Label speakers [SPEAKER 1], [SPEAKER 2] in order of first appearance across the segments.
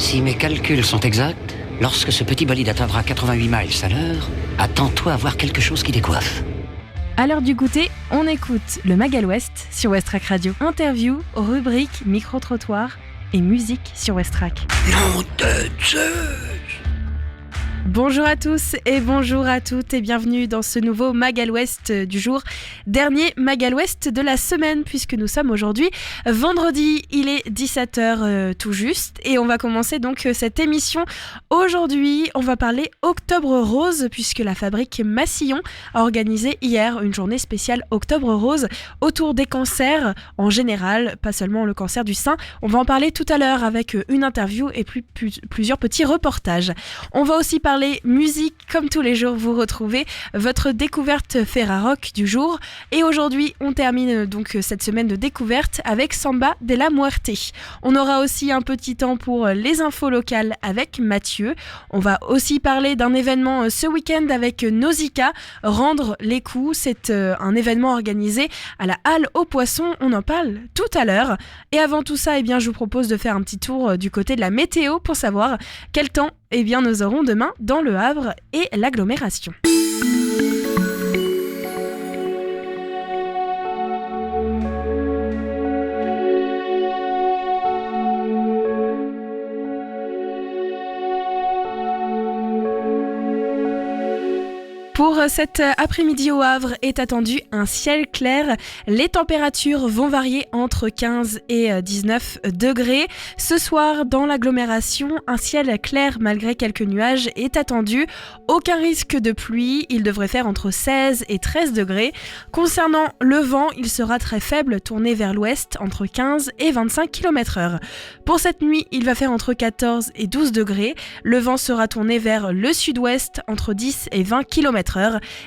[SPEAKER 1] Si mes calculs sont exacts, lorsque ce petit bolide atteindra 88 miles à l'heure, attends-toi à voir quelque chose qui décoiffe.
[SPEAKER 2] À l'heure du goûter, on écoute le Magal West sur Westrack Radio. Interview, rubrique, micro-trottoir et musique sur Westrack.
[SPEAKER 1] Nom de Zeus!
[SPEAKER 2] Bonjour à tous et bonjour à toutes et bienvenue dans ce nouveau Magal West du jour. Dernier Magal West de la semaine puisque nous sommes aujourd'hui vendredi. Il est 17h tout juste et on va commencer donc cette émission. Aujourd'hui, on va parler Octobre Rose puisque la fabrique Massillon a organisé hier une journée spéciale Octobre Rose autour des cancers en général, pas seulement le cancer du sein. On va en parler tout à l'heure avec une interview et plusieurs petits reportages. On va aussi parler musique, comme tous les jours vous retrouvez votre découverte Ferrarock du jour. Et aujourd'hui on termine donc cette semaine de découverte avec Samba de la Muerte. On aura aussi un petit temps pour les infos locales avec Mathieu. On va aussi parler d'un événement ce week-end avec Nausicaa, Rendre les coups. C'est un événement organisé à la Halle aux Poissons. On en parle tout à l'heure. Et avant tout ça, je vous propose de faire un petit tour du côté de la météo pour savoir quel temps nous aurons demain dans le Havre et l'agglomération. Pour cet après-midi au Havre est attendu un ciel clair. Les températures vont varier entre 15 et 19 degrés. Ce soir, dans l'agglomération, un ciel clair malgré quelques nuages est attendu. Aucun risque de pluie. Il devrait faire entre 16 et 13 degrés. Concernant le vent, il sera très faible, tourné vers l'ouest entre 15 et 25 km/h. Pour cette nuit, il va faire entre 14 et 12 degrés. Le vent sera tourné vers le sud-ouest entre 10 et 20 km/h.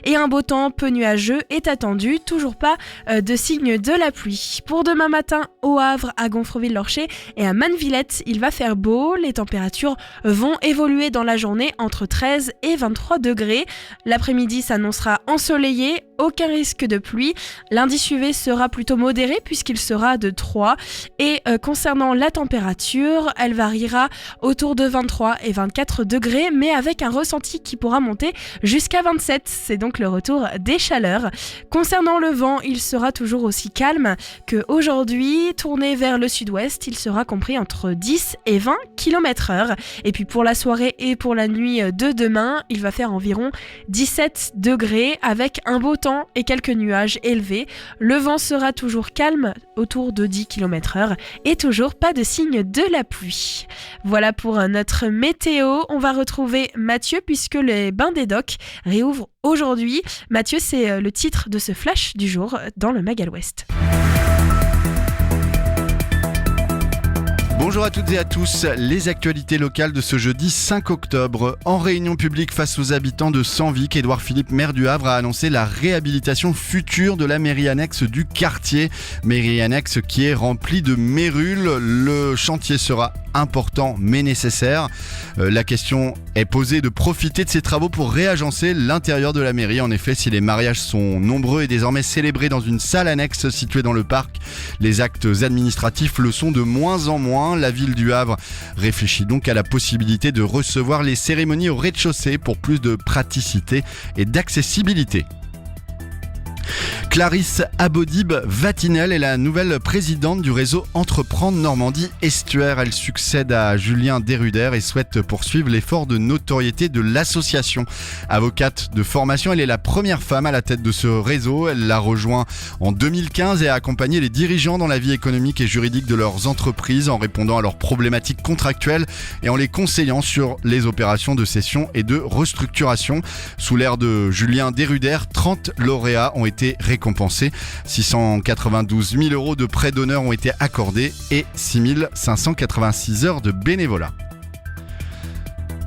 [SPEAKER 2] Et un beau temps peu nuageux est attendu, toujours pas de signe de la pluie. Pour demain matin, au Havre, à Gonfreville-Lorcher et à Mannevillette, il va faire beau. Les températures vont évoluer dans la journée entre 13 et 23 degrés. L'après-midi s'annoncera ensoleillé, aucun risque de pluie. L'indice UV sera plutôt modéré puisqu'il sera de 3. Et concernant la température, elle variera autour de 23 et 24 degrés, mais avec un ressenti qui pourra monter jusqu'à 27. C'est donc le retour des chaleurs. Concernant le vent, il sera toujours aussi calme qu'aujourd'hui. Tourné vers le sud-ouest, il sera compris entre 10 et 20 km/h. Et puis pour la soirée et pour la nuit de demain, il va faire environ 17 degrés avec un beau temps et quelques nuages élevés. Le vent sera toujours calme, autour de 10 km/h et toujours pas de signe de la pluie. Voilà pour notre météo. On va retrouver Mathieu puisque les bains des docks réouvrent aujourd'hui. Mathieu, c'est le titre de ce flash du jour dans le Magal West.
[SPEAKER 3] Bonjour à toutes et à tous, les actualités locales de ce jeudi 5 octobre. En réunion publique face aux habitants de Senvic, Édouard Philippe, maire du Havre, a annoncé la réhabilitation future de la mairie annexe du quartier. Mairie annexe qui est remplie de mérules. Le chantier sera important mais nécessaire. La question est posée de profiter de ces travaux pour réagencer l'intérieur de la mairie. En effet, si les mariages sont nombreux et désormais célébrés dans une salle annexe située dans le parc, les actes administratifs le sont de moins en moins. La ville du Havre réfléchit donc à la possibilité de recevoir les cérémonies au rez-de-chaussée pour plus de praticité et d'accessibilité. Clarisse Abodib-Vatinel est la nouvelle présidente du réseau Entreprendre Normandie Estuaire. Elle succède à Julien Deruder et souhaite poursuivre l'effort de notoriété de l'association. Avocate de formation, elle est la première femme à la tête de ce réseau. Elle l'a rejoint en 2015 et a accompagné les dirigeants dans la vie économique et juridique de leurs entreprises en répondant à leurs problématiques contractuelles et en les conseillant sur les opérations de cession et de restructuration. Sous l'ère de Julien Deruder, 30 lauréats ont été récompensés. 692 000 € de prêts d'honneur ont été accordés et 6 586 heures de bénévolat.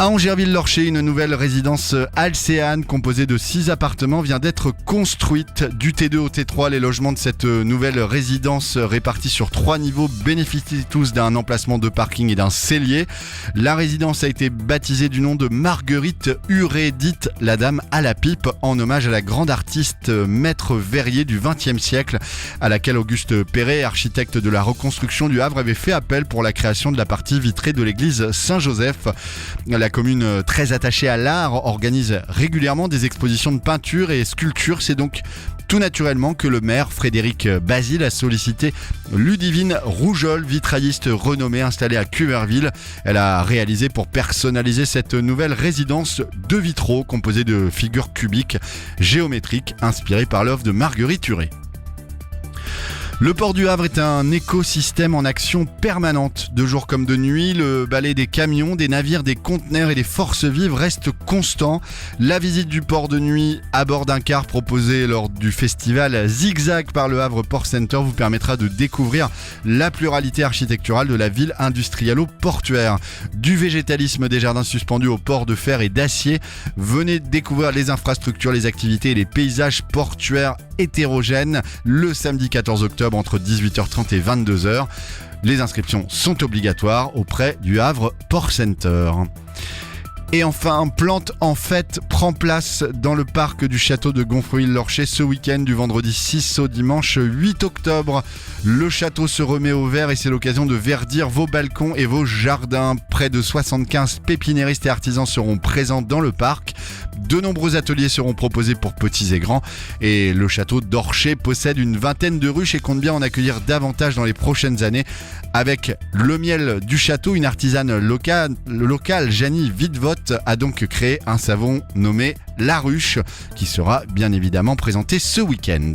[SPEAKER 3] À Angerville-Lorcher, une nouvelle résidence Alcéane composée de 6 appartements vient d'être construite. Du T2 au T3, les logements de cette nouvelle résidence répartis sur 3 niveaux bénéficient tous d'un emplacement de parking et d'un cellier. La résidence a été baptisée du nom de Marguerite Huré, dite la dame à la pipe, en hommage à la grande artiste maître verrier du XXe siècle, à laquelle Auguste Perret, architecte de la reconstruction du Havre, avait fait appel pour la création de la partie vitrée de l'église Saint-Joseph. La commune, très attachée à l'art, organise régulièrement des expositions de peinture et sculpture. C'est donc tout naturellement que le maire Frédéric Basile a sollicité Ludivine Rougeol, vitrailliste renommée installée à Cuverville. Elle a réalisé pour personnaliser cette nouvelle résidence 2 vitraux composés de figures cubiques géométriques inspirées par l'œuvre de Marguerite Huré. Le port du Havre est un écosystème en action permanente. De jour comme de nuit, le balai des camions, des navires, des conteneurs et des forces vives reste constant. La visite du port de nuit à bord d'un car proposé lors du festival Zigzag par le Havre Port Center vous permettra de découvrir la pluralité architecturale de la ville industrialo-portuaire. Du végétalisme des jardins suspendus au port de fer et d'acier, venez découvrir les infrastructures, les activités et les paysages portuaires hétérogènes le samedi 14 octobre entre 18h30 et 22h. Les inscriptions sont obligatoires auprès du Havre Port Center. Et enfin, Plante en fête prend place dans le parc du château de Gonfreville-Lorcher ce week-end du vendredi 6 au dimanche 8 octobre. Le château se remet au vert et c'est l'occasion de verdir vos balcons et vos jardins. Près de 75 pépiniéristes et artisans seront présents dans le parc. De nombreux ateliers seront proposés pour petits et grands. Et le château d'Orcher possède une vingtaine de ruches et compte bien en accueillir davantage dans les prochaines années. Avec le miel du château, une artisane locale, Janie Vidvotte, a donc créé un savon nommé La Ruche, qui sera bien évidemment présenté ce week-end.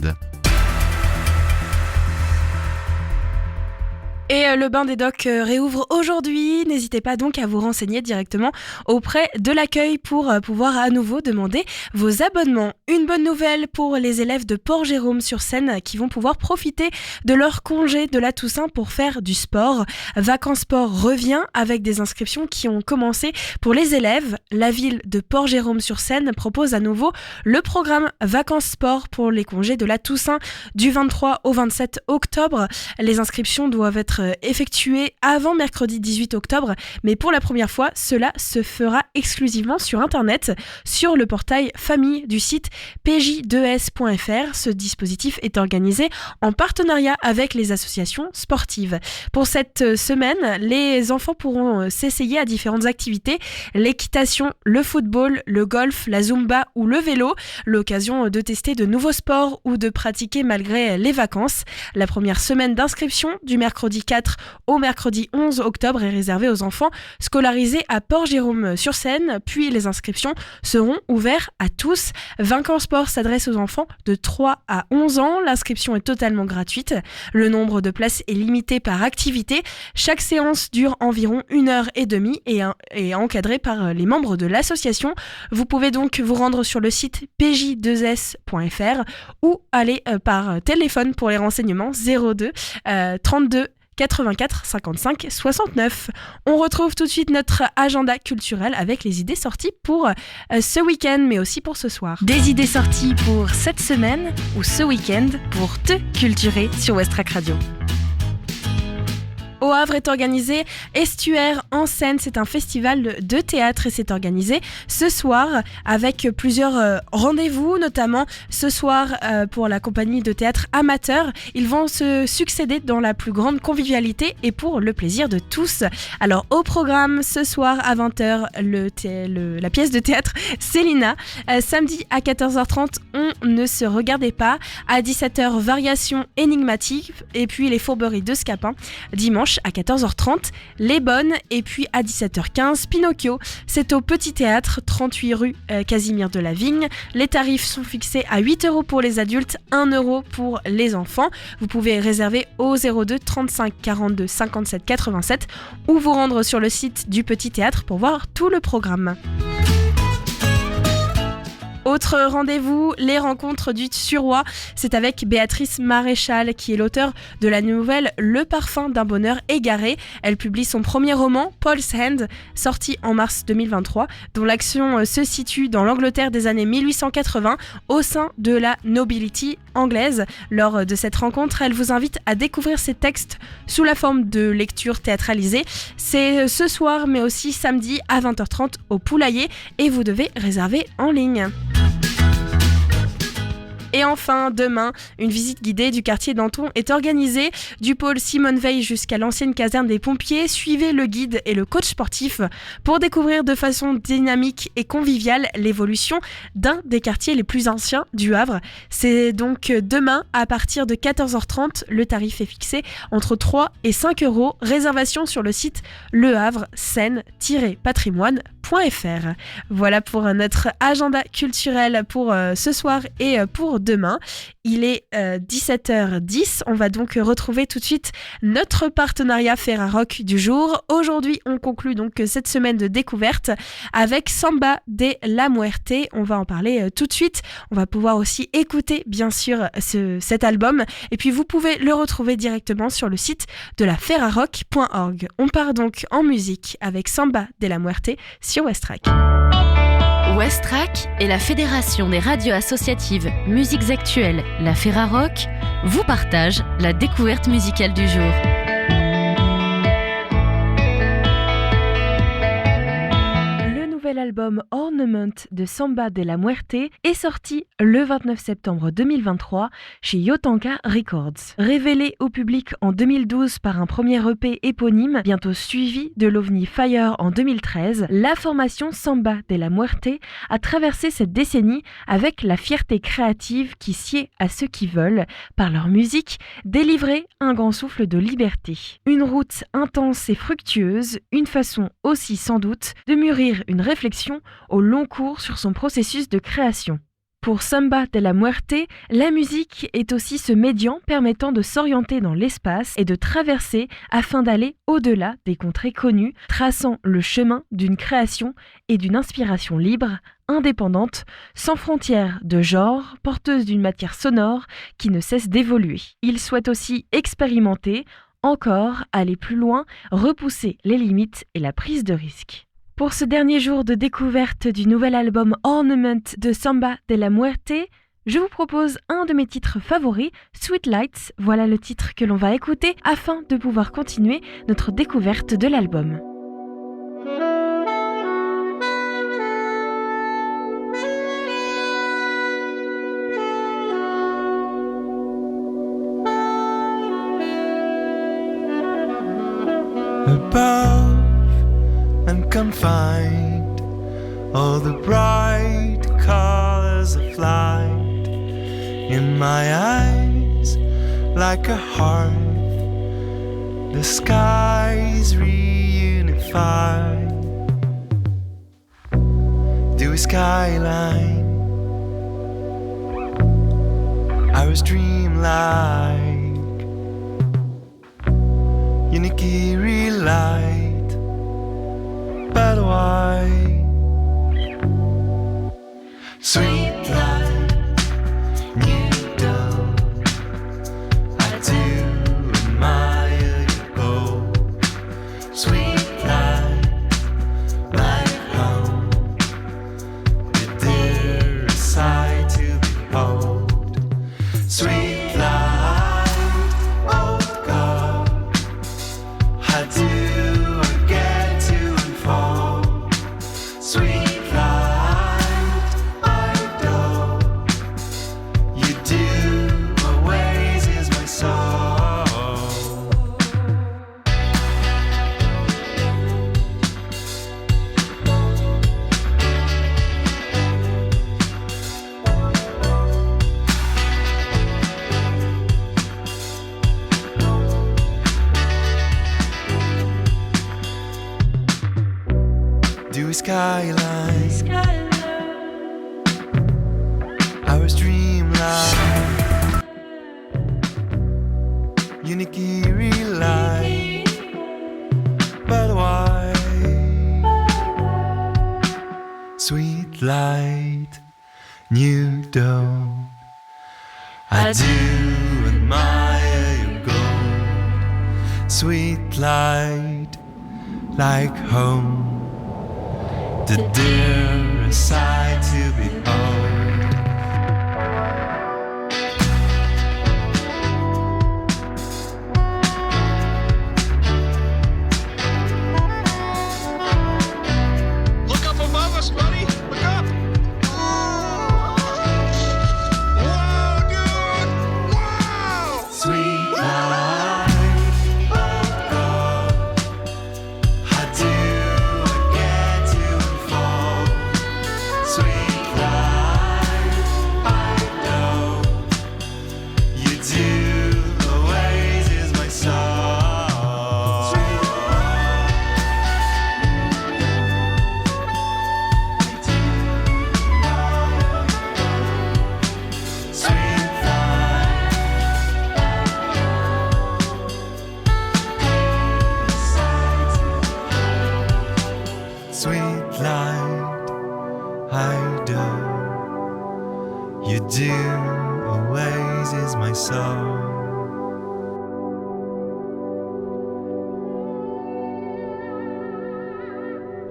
[SPEAKER 2] Et le bain des docks réouvre aujourd'hui. N'hésitez pas donc à vous renseigner directement auprès de l'accueil pour pouvoir à nouveau demander vos abonnements. Une bonne nouvelle pour les élèves de Port-Jérôme-sur-Seine qui vont pouvoir profiter de leur congé de la Toussaint pour faire du sport. Vacances Sport revient avec des inscriptions qui ont commencé pour les élèves. La ville de Port-Jérôme-sur-Seine propose à nouveau le programme Vacances Sport pour les congés de la Toussaint du 23 au 27 octobre. Les inscriptions doivent être effectué avant mercredi 18 octobre, mais pour la première fois, cela se fera exclusivement sur Internet, sur le portail famille du site pj2s.fr. Ce dispositif est organisé en partenariat avec les associations sportives. Pour cette semaine, les enfants pourront s'essayer à différentes activités, l'équitation, le football, le golf, la zumba ou le vélo, l'occasion de tester de nouveaux sports ou de pratiquer malgré les vacances. La première semaine d'inscription du mercredi 4 au mercredi 11 octobre est réservé aux enfants scolarisés à Port-Jérôme-sur-Seine, puis les inscriptions seront ouvertes à tous. Vacances Sport s'adresse aux enfants de 3 à 11 ans. L'inscription est totalement gratuite. Le nombre de places est limité par activité. Chaque séance dure environ 1h30 et est encadrée par les membres de l'association. Vous pouvez donc vous rendre sur le site pj2s.fr ou aller par téléphone pour les renseignements 02 32 84 55 69. On retrouve tout de suite notre agenda culturel avec les idées sorties pour ce week-end, mais aussi pour ce soir. Des idées sorties pour cette semaine ou ce week-end pour te culturer sur Westrack Radio. Au Havre est organisé Estuaire en scène. C'est un festival de théâtre et c'est organisé ce soir avec plusieurs rendez-vous, notamment ce soir pour la compagnie de théâtre amateur. Ils vont se succéder dans la plus grande convivialité et pour le plaisir de tous. Alors au programme ce soir à 20h, la pièce de théâtre Célina. Samedi à 14h30, On ne se regardait pas. À 17h, Variations énigmatiques et puis Les fourberies de Scapin. Dimanche à 14h30, Les Bonnes et puis à 17h15, Pinocchio. C'est au Petit Théâtre, 38 rue Casimir de la Vigne. Les tarifs sont fixés à 8 € pour les adultes, 1 € pour les enfants. Vous pouvez réserver au 02 35 42 57 87 ou vous rendre sur le site du Petit Théâtre pour voir tout le programme. Autre rendez-vous, les rencontres du Suroît. C'est avec Béatrice Maréchal, qui est l'auteure de la nouvelle Le parfum d'un bonheur égaré. Elle publie son premier roman, Paul's Hand, sorti en mars 2023, dont l'action se situe dans l'Angleterre des années 1880, au sein de la nobility anglaise. Lors de cette rencontre, elle vous invite à découvrir ses textes sous la forme de lecture théâtralisée. C'est ce soir, mais aussi samedi à 20h30 au Poulailler, et vous devez réserver en ligne. Et enfin, demain, une visite guidée du quartier Danton est organisée. Du pôle Simone Veil jusqu'à l'ancienne caserne des pompiers, suivez le guide et le coach sportif pour découvrir de façon dynamique et conviviale l'évolution d'un des quartiers les plus anciens du Havre. C'est donc demain à partir de 14h30. Le tarif est fixé entre 3 et 5 euros. Réservation sur le site lehavre-seine-patrimoine.fr. Voilà pour notre agenda culturel pour ce soir et pour demain. Il est 17h10. On va donc retrouver tout de suite notre partenariat Ferrarock du jour. Aujourd'hui, on conclut donc cette semaine de découverte avec Samba de la Muerte. On va en parler tout de suite. On va pouvoir aussi écouter bien sûr cet album. Et puis vous pouvez le retrouver directement sur le site de la ferrarock.org. On part donc en musique avec Samba de la Muerte sur Westrack.
[SPEAKER 4] Westrack et la Fédération des radios associatives Musiques Actuelles, la Ferrarock, vous partagent la découverte musicale du jour.
[SPEAKER 2] L'album Ornament de Samba de la Muerte est sorti le 29 septembre 2023 chez Yotanka Records. Révélé au public en 2012 par un premier EP éponyme, bientôt suivi de l'OVNI Fire en 2013, la formation Samba de la Muerte a traversé cette décennie avec la fierté créative qui sied à ceux qui veulent, par leur musique, délivrer un grand souffle de liberté. Une route intense et fructueuse, une façon aussi sans doute de mûrir une réflexion au long cours sur son processus de création. Pour Samba de la Muerte, la musique est aussi ce médian permettant de s'orienter dans l'espace et de traverser afin d'aller au-delà des contrées connues, traçant le chemin d'une création et d'une inspiration libre, indépendante, sans frontières de genre, porteuse d'une matière sonore qui ne cesse d'évoluer. Il souhaite aussi expérimenter, encore aller plus loin, repousser les limites et la prise de risque. Pour ce dernier jour de découverte du nouvel album Ornament de Samba de la Muerte, je vous propose un de mes titres favoris, Sweet Lights. Voilà le titre que l'on va écouter afin de pouvoir continuer notre découverte de l'album.
[SPEAKER 5] Above and confined, all the bright colors of light in my eyes, like a hearth, the skies reunified, dewy skyline, I was dreamlike, unique eerie light. But why? Sweet light, you don't. I do admire your goal. Sweet light, like home, the dearest sight to behold. Sweet light, oh God, I do. Skyline, I was dreamlike, unique eerie light. But why? Sweet light, do admire your gold, sweet light like home, the dearest sight to behold.
[SPEAKER 6] Look up above us, buddy. Look up. Whoa, dude. Wow.
[SPEAKER 5] Sweet light of gold, how do I get to fall? Sweet light, I know you do always is my song. Sweet light, I do. You do always is my song.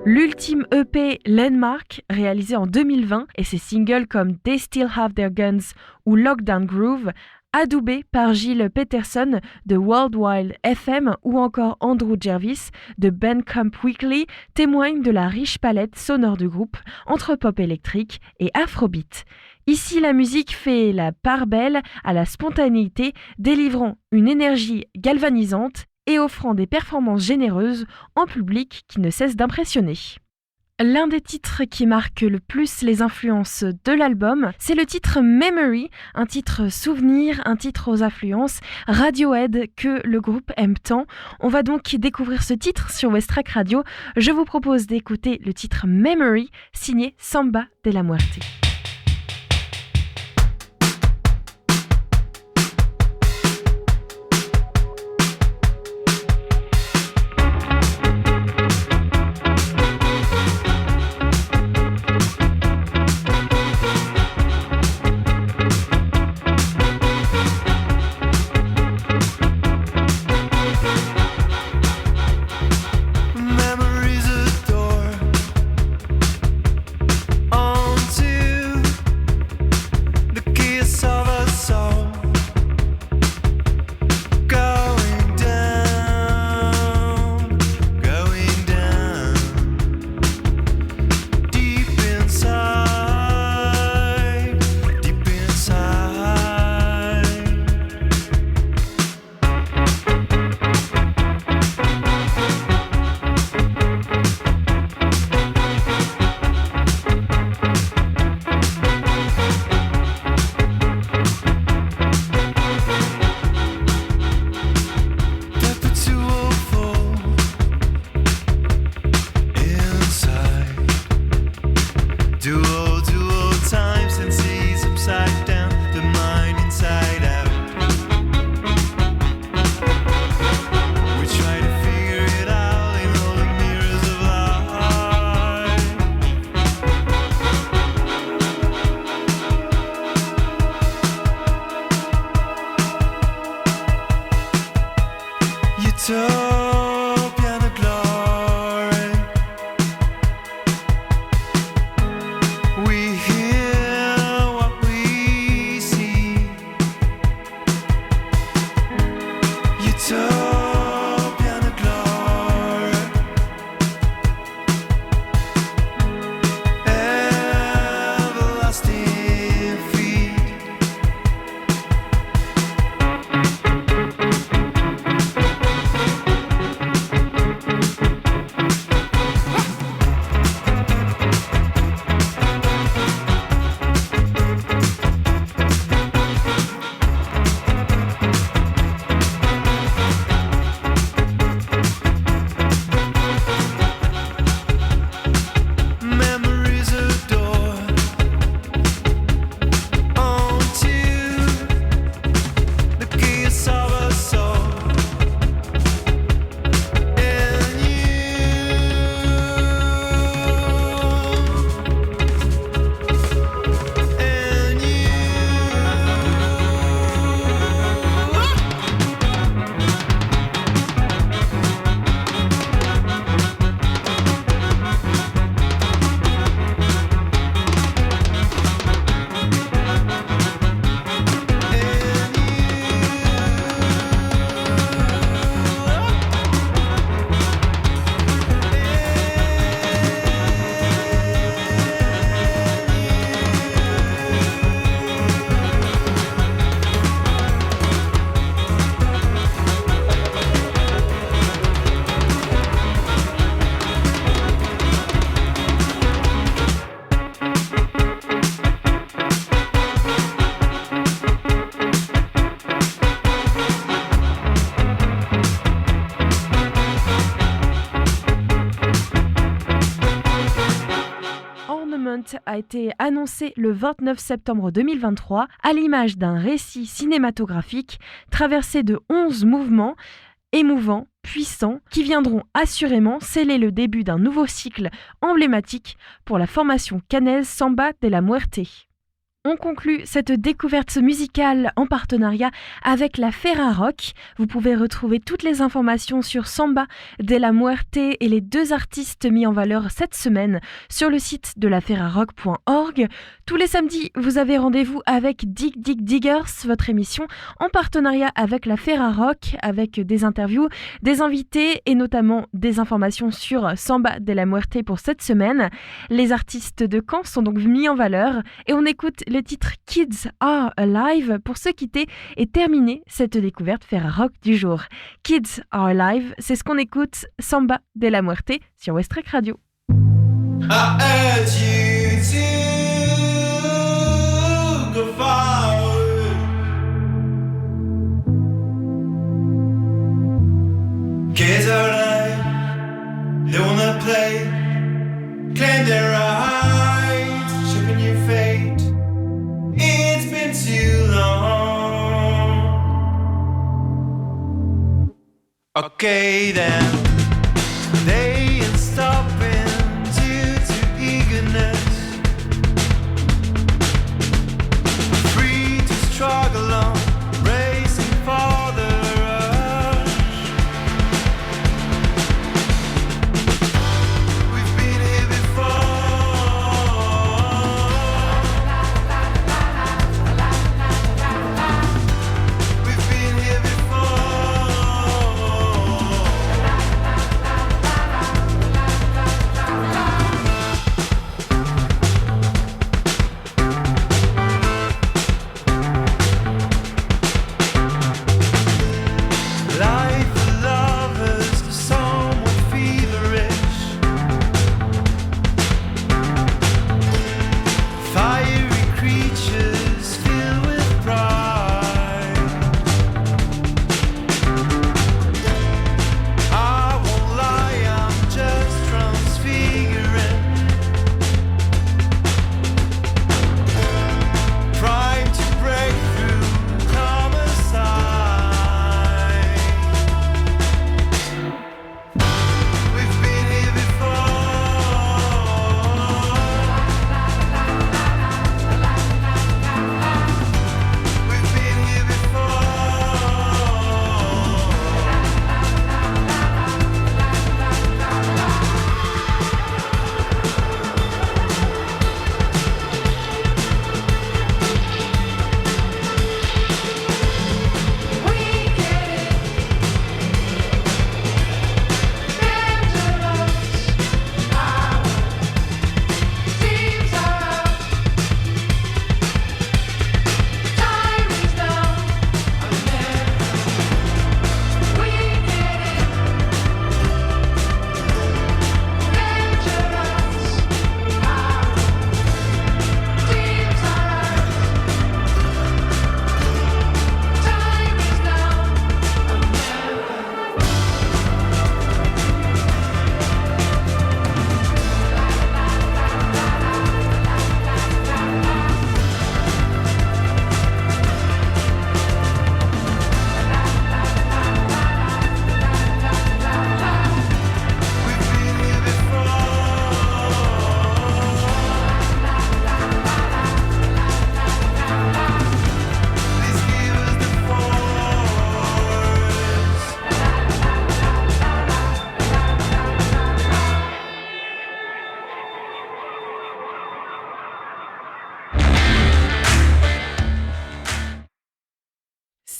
[SPEAKER 2] L'ultime EP Landmark, réalisé en 2020, et ses singles comme They Still Have Their Guns ou Lockdown Groove, adoubé par Gilles Peterson de World Wide FM ou encore Andrew Jervis de Bandcamp Weekly, témoignent de la riche palette sonore du groupe entre pop électrique et afrobeat. Ici, la musique fait la part belle à la spontanéité, délivrant une énergie galvanisante et offrant des performances généreuses en public qui ne cessent d'impressionner. L'un des titres qui marque le plus les influences de l'album, c'est le titre Memory, un titre souvenir, un titre aux influences Radiohead que le groupe aime tant. On va donc découvrir ce titre sur Westrack Radio. Je vous propose d'écouter le titre Memory, signé Samba de la Muerte.
[SPEAKER 5] Memories a door onto the kiss of a soul, going down, deep inside, deep inside. Perpetual inside. Dual time since he's upside down, the mind inside out. We try to figure it out in all the mirrors of life. Utopian glory. We hear what we see. Utopian glory. Everlasting feet.
[SPEAKER 2] Event a été annoncé le 29 septembre 2023 à l'image d'un récit cinématographique traversé de 11 mouvements émouvants, puissants, qui viendront assurément sceller le début d'un nouveau cycle emblématique pour la formation caennaise Samba de la Muerte. On conclut cette découverte musicale en partenariat avec la Ferrarock. Vous pouvez retrouver toutes les informations sur Samba de la Muerte et les deux artistes mis en valeur cette semaine sur le site de la ferrarock.org. Tous les samedis, vous avez rendez-vous avec Dig Dig Diggers, votre émission en partenariat avec la Ferrarock, avec des interviews, des invités et notamment des informations sur Samba de la Muerte pour cette semaine. Les artistes de Caen sont donc mis en valeur et on écoute le titre Kids Are Alive pour se quitter et terminer cette découverte Ferrarock du jour. Kids Are Alive, c'est ce qu'on écoute, Samba de la Muerte sur Westrack Radio.
[SPEAKER 5] I urge you to go forward. Kids are alive, they wanna play, claim their rights, shaping your fate. It's been too long. Okay then, they ain't stopping due to eagerness. Free to struggle on, racing for the rush. We've been here before. We've been here life for lovers, somewhat feverish. Fiery creatures filled with pride. I won't lie, I'm just transfiguring. Prime to break through, come aside. We've been here before. We've been here before.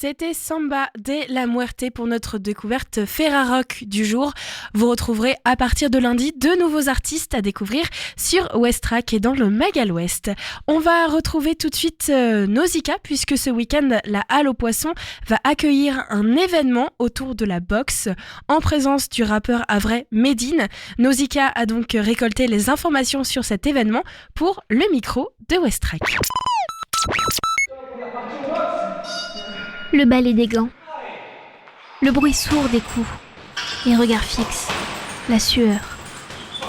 [SPEAKER 2] C'était Samba de la Muerte pour notre découverte Ferrarock du jour. Vous retrouverez à partir de lundi de nouveaux artistes à découvrir sur Westrack et dans le Magal Ouest. On va retrouver tout de suite Nausicaa puisque ce week-end, la Halle aux Poissons va accueillir un événement autour de la boxe en présence du rappeur havrais Medine. Nausicaa a donc récolté les informations sur cet événement pour le micro de Westrack.
[SPEAKER 7] Le balai des gants, le bruit sourd des coups, les regards fixes, la sueur,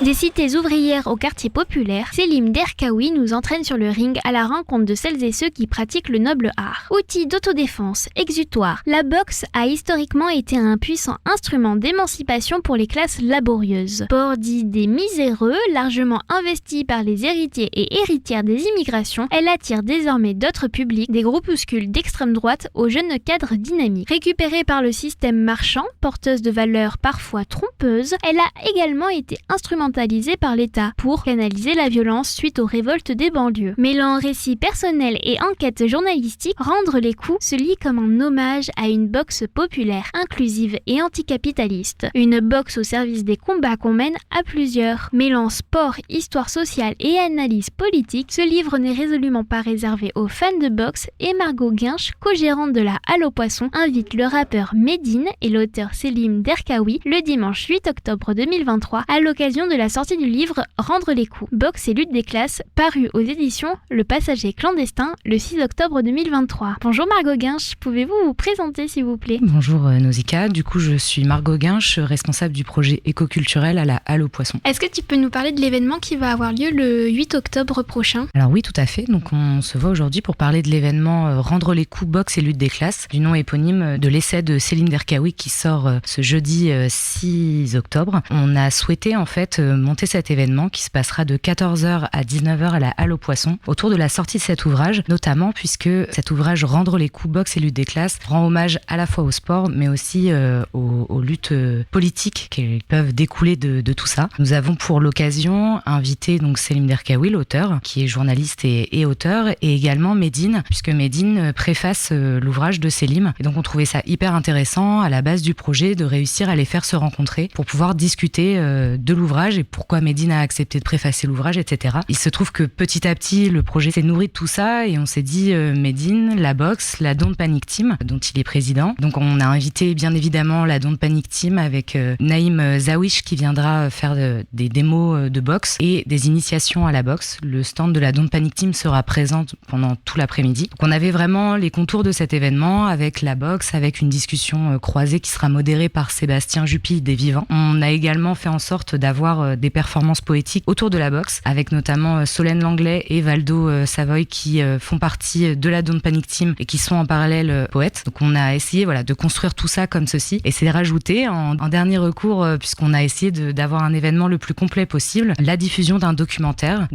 [SPEAKER 7] Des cités ouvrières au quartier populaire, Selim Derkaoui nous entraîne sur le ring à la rencontre de celles et ceux qui pratiquent le noble art. Outil d'autodéfense, exutoire, la boxe a historiquement été un puissant instrument d'émancipation pour les classes laborieuses. Sport dit des miséreux, largement investi par les héritiers et héritières des immigrations, elle attire désormais d'autres publics, des groupuscules d'extrême droite aux jeunes cadres dynamiques. Récupérée par le système marchand, porteuse de valeurs parfois trompeuses, elle a également été instrumentalisée par l'État pour canaliser la violence suite aux révoltes des banlieues. Mêlant récits personnels et enquêtes journalistiques, Rendre les coups se lit comme un hommage à une boxe populaire, inclusive et anticapitaliste. Une boxe au service des combats qu'on mène à plusieurs. Mêlant sport, histoire sociale et analyse politique, ce livre n'est résolument pas réservé aux fans de boxe et Margot Guinche, co-gérante de la Halle aux Poissons, invite le rappeur Medine et l'auteur Selim Derkaoui le dimanche 8 octobre 2023 à l'occasion de la sortie du livre Rendre les coups, boxe et lutte des classes, paru aux éditions Le Passager clandestin le 6 octobre 2023. Bonjour Margot Guinche, pouvez-vous vous présenter s'il vous plaît ?
[SPEAKER 8] Bonjour Nausicaa, du coup je suis Margot Guinche, responsable du projet écoculturel à la Halle aux Poissons.
[SPEAKER 7] Est-ce que tu peux nous parler de l'événement qui va avoir lieu le 8 octobre prochain ?
[SPEAKER 8] Alors oui, tout à fait, donc on se voit aujourd'hui pour parler de l'événement Rendre les coups, boxe et lutte des classes, du nom éponyme de l'essai de Selim Derkaoui qui sort ce jeudi 6 octobre. On a souhaité en fait monter cet événement qui se passera de 14h à 19h à la Halle aux Poissons autour de la sortie de cet ouvrage, notamment puisque cet ouvrage Rendre les coups, boxe et lutte des classes rend hommage à la fois au sport mais aussi aux luttes politiques qui peuvent découler de tout ça. Nous avons pour l'occasion invité donc Selim Derkaoui, l'auteur, qui est journaliste et auteur, et également Medine, puisque Medine préface l'ouvrage de Selim. Et donc on trouvait ça hyper intéressant à la base du projet de réussir à les faire se rencontrer pour pouvoir discuter de l'ouvrage et pourquoi Medine a accepté de préfacer l'ouvrage, etc. Il se trouve que petit à petit, le projet s'est nourri de tout ça et on s'est dit Medine, la boxe, la Don't Panic Team, dont il est président. Donc on a invité bien évidemment la Don't Panic Team avec Naïm Zawish qui viendra faire des démos de boxe et des initiations à la boxe. Le stand de la Don't Panic Team sera présent pendant tout l'après-midi. Donc on avait vraiment les contours de cet événement avec la boxe, avec une discussion croisée qui sera modérée par Sébastien Jupy des Vivants. On a également fait en sorte d'avoir des performances poétiques autour de la boxe, avec notamment Solène Langlais et Valdo Savoy qui font partie de la Don't Panic Team et qui sont en parallèle poètes. Donc on a essayé de construire tout ça comme ceci et c'est rajouté en dernier recours, puisqu'on a essayé d'avoir un événement le plus complet possible, la diffusion d'un documentaire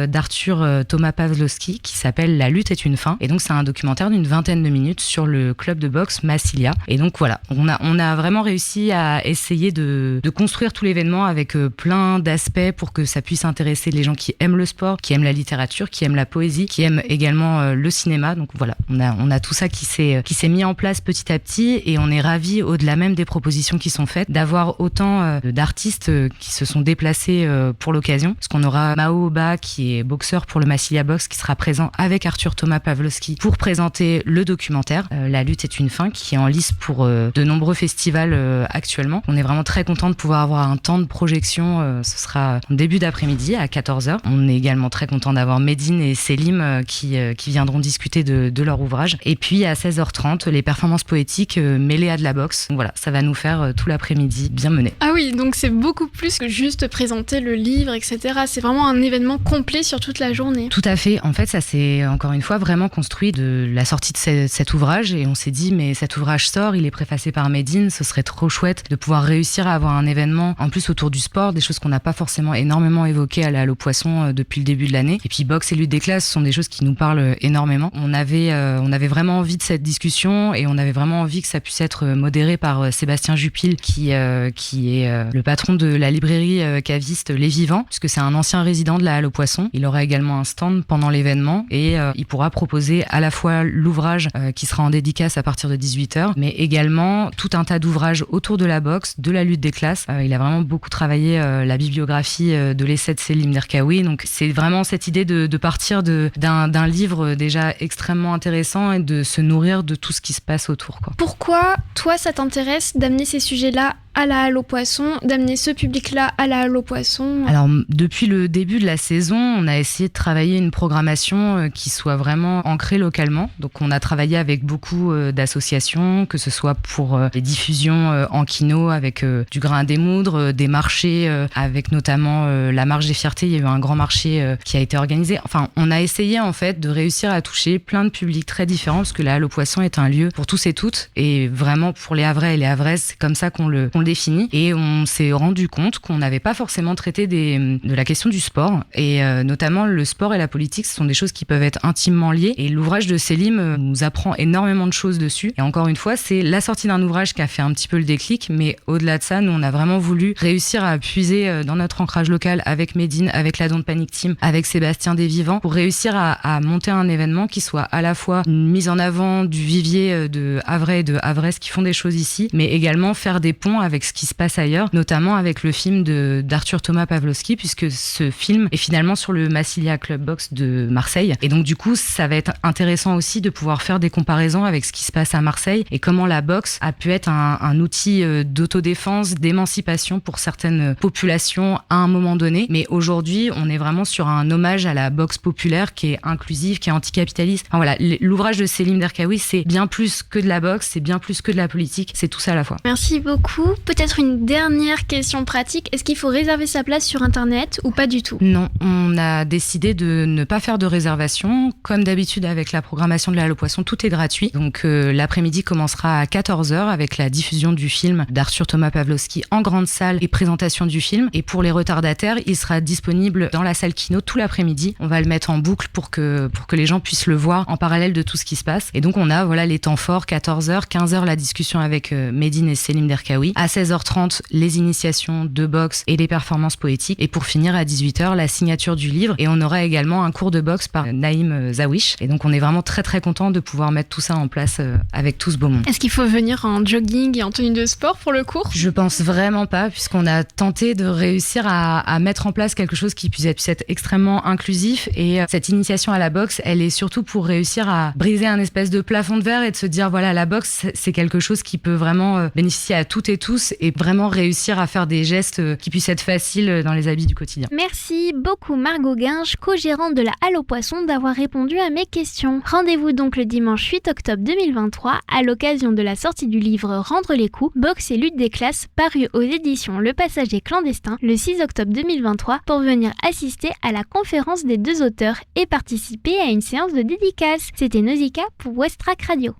[SPEAKER 8] d'Arthur Thomas Pawlowski qui s'appelle La lutte est une fin. Et donc c'est un documentaire d'une 20aine de minutes sur le club de boxe Massilia. Et donc voilà, on a vraiment réussi à essayer de construire tout l'événement avec plein d'aspects pour que ça puisse intéresser les gens qui aiment le sport, qui aiment la littérature, qui aiment la poésie, qui aiment également le cinéma. Donc voilà, on a tout ça qui s'est mis en place petit à petit et on est ravis, au-delà même des propositions qui sont faites, d'avoir autant d'artistes qui se sont déplacés pour l'occasion. Parce qu'on aura Mao Oba qui est boxeur pour le Massilia Box qui sera présent avec Arthur Thomas Pawlowski pour présenter le documentaire La lutte est une fin qui est en lice pour de nombreux festivals actuellement. On est vraiment très content de pouvoir avoir un temps de projection, ce sera en début d'après-midi à 14h. On est également très content d'avoir Medine et Selim qui viendront discuter de leur ouvrage. Et puis à 16h30, les performances poétiques mêlées à de la boxe. Donc voilà, ça va nous faire tout l'après-midi bien mené.
[SPEAKER 9] Ah oui, donc c'est beaucoup plus que juste présenter le livre, etc. C'est vraiment un événement complet sur toute la journée.
[SPEAKER 8] Tout à fait. En fait, ça s'est encore une fois vraiment construit de la sortie de cet ouvrage et on s'est dit mais cet ouvrage sort, il est préfacé par Medine, ce serait trop chouette de pouvoir réussir à avoir un événement en plus autour du sport, des choses qu'on n'a pas forcément énormément évoquées à la Halle aux Poissons depuis le début de l'année. Et puis boxe et lutte des classes sont des choses qui nous parlent énormément. On avait vraiment envie de cette discussion et on avait vraiment envie que ça puisse être modéré par Sébastien Jupil qui est le patron de la librairie caviste Les Vivants, puisque c'est un ancien résident de la Halle aux Poissons. Il aura également un stand pendant l'événement et il pourra proposer à la fois l'ouvrage qui sera en dédicace à partir de 18h, mais également tout un tas d'ouvrages autour de la boxe, de la lutte des classes. Il a vraiment beaucoup travaillé la bibliographie de l'essai de Selim Derkaoui. Donc c'est vraiment cette idée de partir d'un livre déjà extrêmement intéressant et de se nourrir de tout ce qui se passe autour, quoi.
[SPEAKER 9] Pourquoi, toi, ça t'intéresse d'amener ces sujets-là à la Halle aux Poissons, d'amener ce public-là à la Halle aux Poissons?
[SPEAKER 8] Alors, depuis le début de la saison, on a essayé de travailler une programmation qui soit vraiment ancrée localement. Donc, on a travaillé avec beaucoup d'associations, que ce soit pour les diffusions en kino avec du grain à démoudre, des marchés avec notamment la Marche des Fiertés. Il y a eu un grand marché qui a été organisé. Enfin, on a essayé en fait de réussir à toucher plein de publics très différents parce que la Halle aux Poissons est un lieu pour tous et toutes et vraiment pour les Havrais et les Havraises, c'est comme ça qu'on le définit. Et on s'est rendu compte qu'on n'avait pas forcément traité de la question du sport et notamment le sport et la politique, ce sont des choses qui peuvent être intimement liées et l'ouvrage de Selim nous apprend énormément de choses dessus. Et encore une fois, c'est la sortie d'un ouvrage qui a fait un petit peu le déclic, mais au-delà de ça, nous on a vraiment voulu réussir à puiser dans notre ancrage local avec Médine, avec la Don't Panic Team, avec Sébastien Desvivants pour réussir à monter un événement qui soit à la fois une mise en avant du vivier de Havrais et de Havraises qui font des choses ici, mais également faire des ponts avec ce qui se passe ailleurs, notamment avec le film d'Arthur Thomas Pawlowski, puisque ce film est finalement sur le Massilia Club Box de Marseille. Et donc du coup, ça va être intéressant aussi de pouvoir faire des comparaisons avec ce qui se passe à Marseille et comment la boxe a pu être un outil d'autodéfense, d'émancipation pour certaines populations à un moment donné. Mais aujourd'hui, on est vraiment sur un hommage à la boxe populaire qui est inclusive, qui est anticapitaliste. Enfin, voilà, l'ouvrage de Selim Derkaoui, c'est bien plus que de la boxe, c'est bien plus que de la politique, c'est tout ça à la fois.
[SPEAKER 9] Merci beaucoup. Peut-être une dernière question pratique. Est-ce qu'il faut réserver sa place sur Internet ou pas du tout?
[SPEAKER 8] Non, on a décidé de ne pas faire de réservation. Comme d'habitude avec la programmation de la Halle aux Poissons, tout est gratuit. Donc l'après-midi commencera à 14h avec la diffusion du film d'Arthur Thomas Pawlowski en grande salle et présentation du film. Et pour les retardataires, il sera disponible dans la salle Kino tout l'après-midi. On va le mettre en boucle pour que les gens puissent le voir en parallèle de tout ce qui se passe. Et donc on a les temps forts, 14h, 15h la discussion avec Médine et Selim Derkaoui. À 16h30, les initiations de boxe et les performances poétiques. Et pour finir, à 18h, la signature du livre. Et on aura également un cours de boxe par Naïm Zawish. Et donc on est vraiment très très content de pouvoir mettre tout ça en place avec tout ce beau monde.
[SPEAKER 9] Est-ce qu'il faut venir en jogging et en tenue de sport pour le cours?
[SPEAKER 8] Je pense vraiment pas, puisqu'on a tenté de réussir à mettre en place quelque chose qui puisse être extrêmement inclusif. Et cette initiation à la boxe, elle est surtout pour réussir à briser un espèce de plafond de verre et de se dire voilà, la boxe, c'est quelque chose qui peut vraiment bénéficier à toutes et tous et vraiment réussir à faire des gestes qui puissent être faciles dans les habits du quotidien.
[SPEAKER 7] Merci beaucoup Margot Guinge, co-gérante de la Halle aux Poissons, d'avoir répondu à mes questions. Rendez-vous donc le dimanche 8 octobre 2023 à l'occasion de la sortie du livre Rendre les coups, boxe et lutte des classes, paru aux éditions Le Passager clandestin le 6 octobre 2023 pour venir assister à la conférence des deux auteurs et participer à une séance de dédicace. C'était Nausicaa pour Westrack Radio.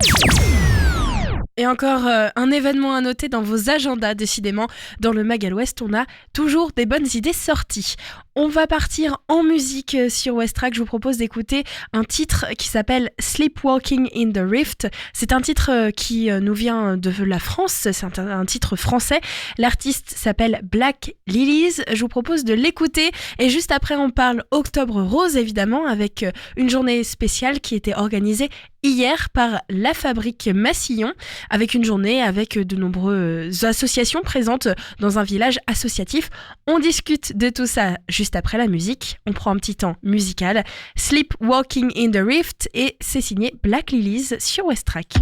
[SPEAKER 2] Et encore un événement à noter dans vos agendas, décidément. Dans le Mag à l'Ouest, on a toujours des bonnes idées sorties. On va partir en musique sur Westrack. Je vous propose d'écouter un titre qui s'appelle Sleepwalking in the Rift. C'est un titre qui nous vient de la France, c'est un titre français. L'artiste s'appelle Black Lilies. Je vous propose de l'écouter et juste après on parle Octobre Rose évidemment avec une journée spéciale qui était organisée hier par La Fabrique Massillon avec une journée avec de nombreuses associations présentes dans un village associatif. On discute de tout ça juste après la musique. On prend un petit temps musical. Sleepwalking in the Rift et c'est signé Black Lilies sur Westrack.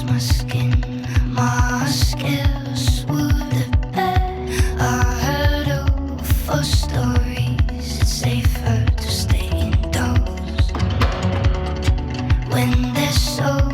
[SPEAKER 10] My skin, my scales would appear. I heard of stories, it's safer to stay indoors when there's so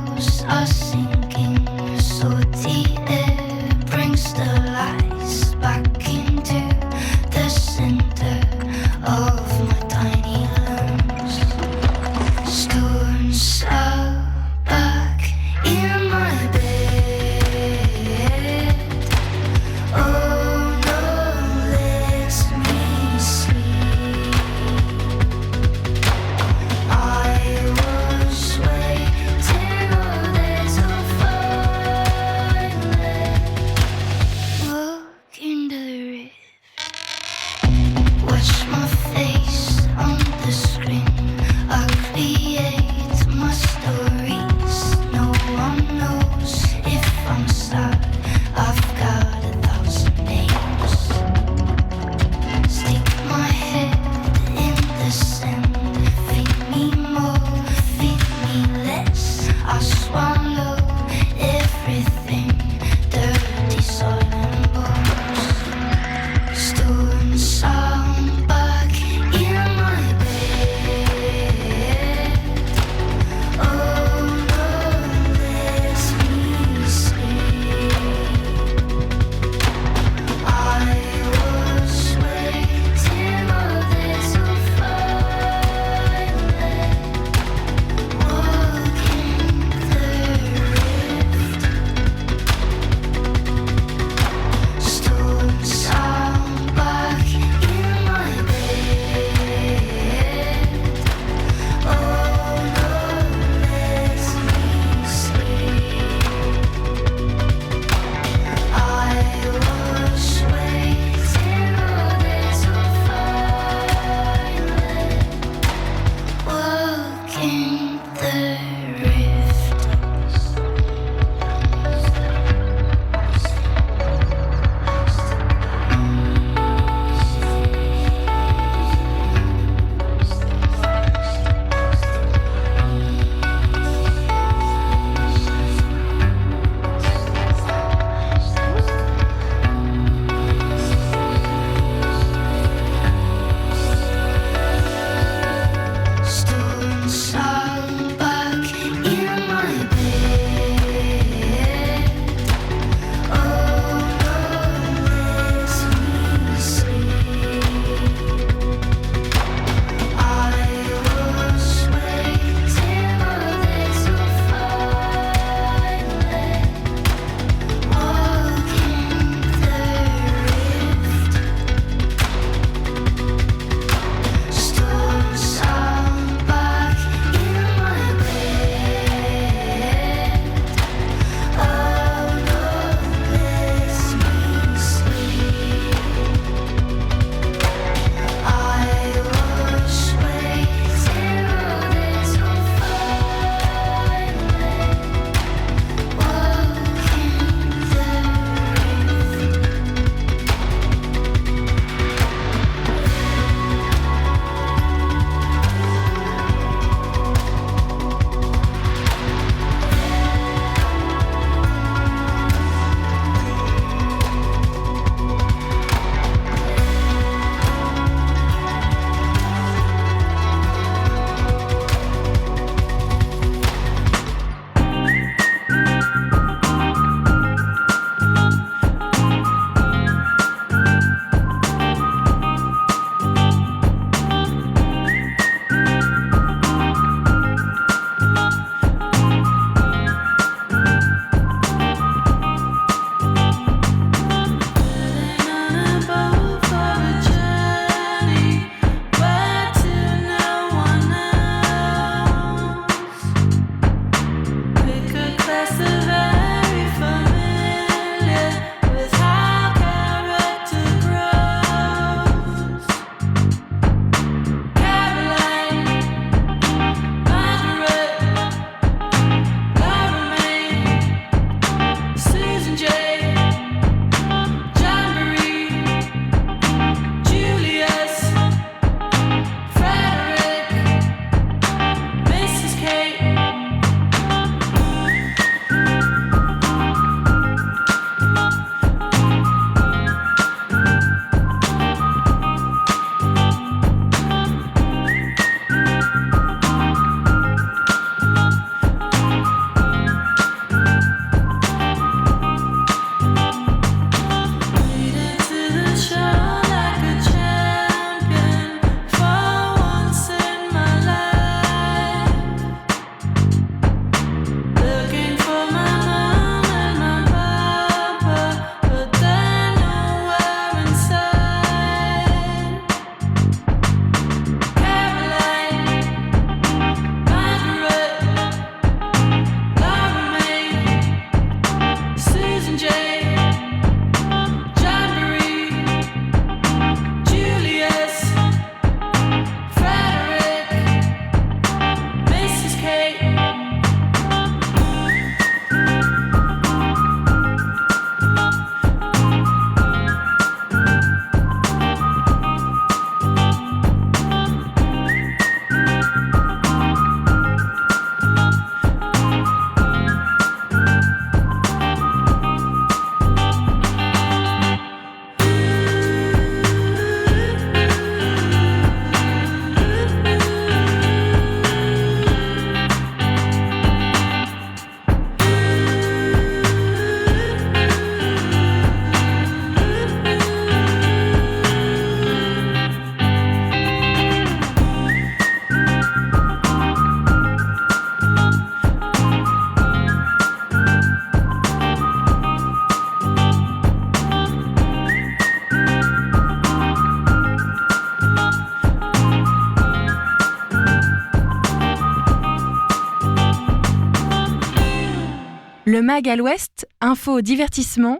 [SPEAKER 2] mag à l'ouest, info, divertissement